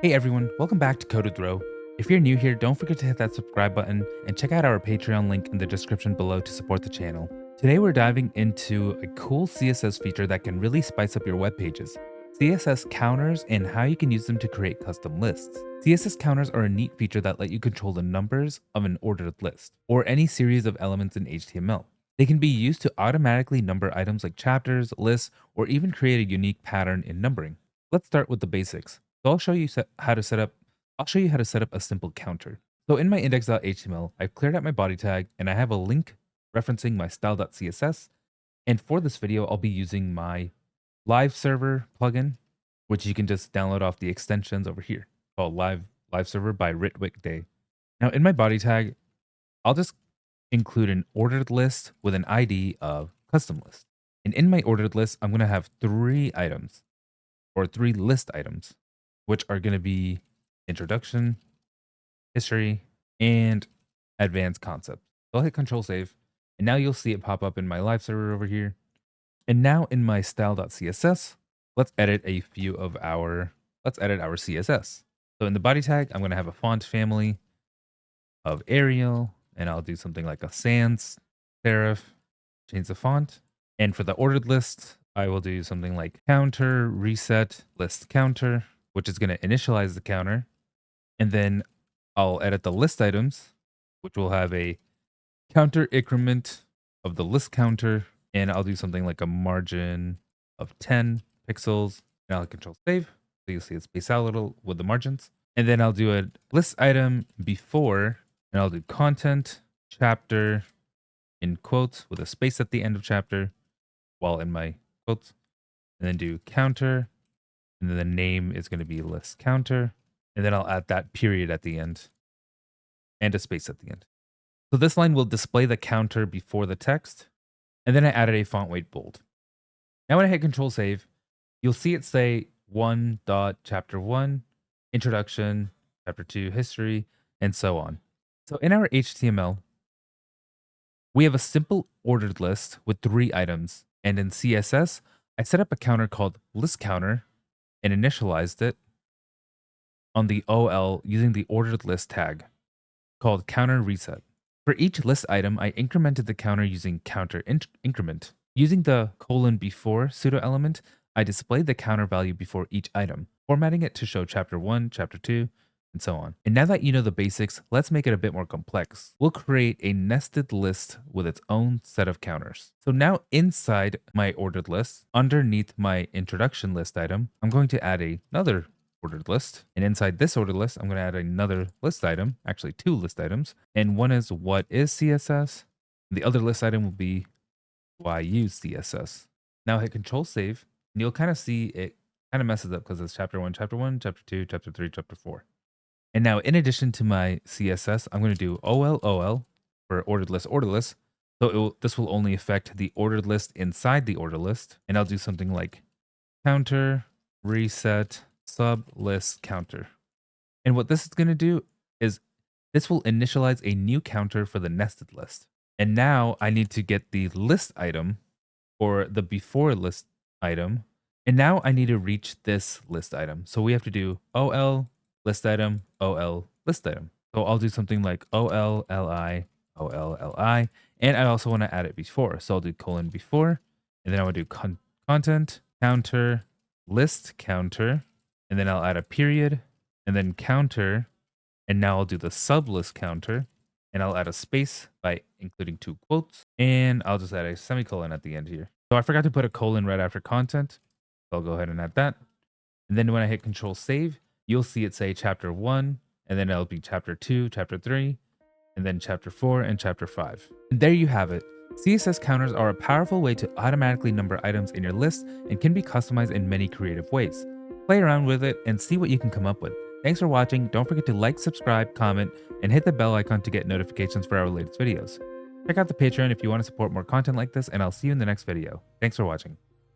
Hey everyone, welcome back to Coded Row. If you're new here, don't forget to hit that subscribe button and check out our Patreon link in the description below to support the channel. Today we're diving into a cool CSS feature that can really spice up your web pages. CSS counters and how you can use them to create custom lists. CSS counters are a neat feature that let you control the numbers of an ordered list, or any series of elements in HTML. They can be used to automatically number items like chapters, lists, or even create a unique pattern in numbering. Let's start with the basics. So I'll show you how to set up a simple counter. So in my index.html, I've cleared out my body tag and I have a link referencing my style.css. And for this video, I'll be using my live server plugin, which you can just download off the extensions over here called live server by Ritwick Day. Now in my body tag, I'll just include an ordered list with an ID of custom list. And in my ordered list, I'm going to have three items or three list items, which are going to be introduction, history, and advanced concepts. So I'll hit Control Save, and now you'll see it pop up in my live server over here. And now in my style.css, let's edit our CSS. So in the body tag, I'm going to have a font family of Arial, and I'll do something like a sans serif, change the font. And for the ordered list, I will do something like counter reset list counter, which is going to initialize the counter. And then I'll edit the list items, which will have a counter increment of the list counter. And I'll do something like a margin of 10 pixels. And I'll Control Save. So you'll see it space out a little with the margins. And then I'll do a list item before, and I'll do content chapter in quotes with a space at the end of chapter while in my quotes, and then do counter, and then the name is going to be list counter, and then I'll add that period at the end and a space at the end. So this line will display the counter before the text, and then I added a font weight bold. Now when I hit Control Save, you'll see it say 1.chapter1, introduction, chapter 2, history, and so on. So in our HTML, we have a simple ordered list with three items. And in CSS, I set up a counter called list counter and initialized it on the OL using the ordered list tag called counter reset. For each list item, I incremented the counter using counter increment. Using the colon before pseudo element, I displayed the counter value before each item, formatting it to show chapter 1, chapter 2, and so on. And now that you know the basics, let's make it a bit more complex. We'll create a nested list with its own set of counters. So now inside my ordered list, underneath my introduction list item, I'm going to add another ordered list. And inside this ordered list, I'm going to add another list item, actually two list items. And one is what is CSS? The other list item will be why use CSS. Now hit Control Save, and you'll kind of see it kind of messes up because it's chapter 1, chapter 2, chapter 3, chapter 4. And now in addition to my CSS, I'm going to do OL for ordered list. So this will only affect the ordered list inside the order list. And I'll do something like counter reset sub list counter. And what this is going to do is this will initialize a new counter for the nested list. And now I need to get the list item or the before list item. And now I need to reach this list item. So we have to do OL list item, OL list item. So I'll do something like OLLI, OLLI. And I also want to add it before. So I'll do colon before. And then I will do content counter list counter. And then I'll add a period and then counter. And now I'll do the sub list counter. And I'll add a space by including two quotes. And I'll just add a semicolon at the end here. So I forgot to put a colon right after content. So I'll go ahead and add that. And then when I hit Control Save, you'll see it say chapter 1, and then it'll be chapter 2, chapter 3, and then chapter 4, and chapter 5. And there you have it. CSS counters are a powerful way to automatically number items in your list and can be customized in many creative ways. Play around with it and see what you can come up with. Thanks for watching. Don't forget to like, subscribe, comment, and hit the bell icon to get notifications for our latest videos. Check out the Patreon if you want to support more content like this, and I'll see you in the next video. Thanks for watching.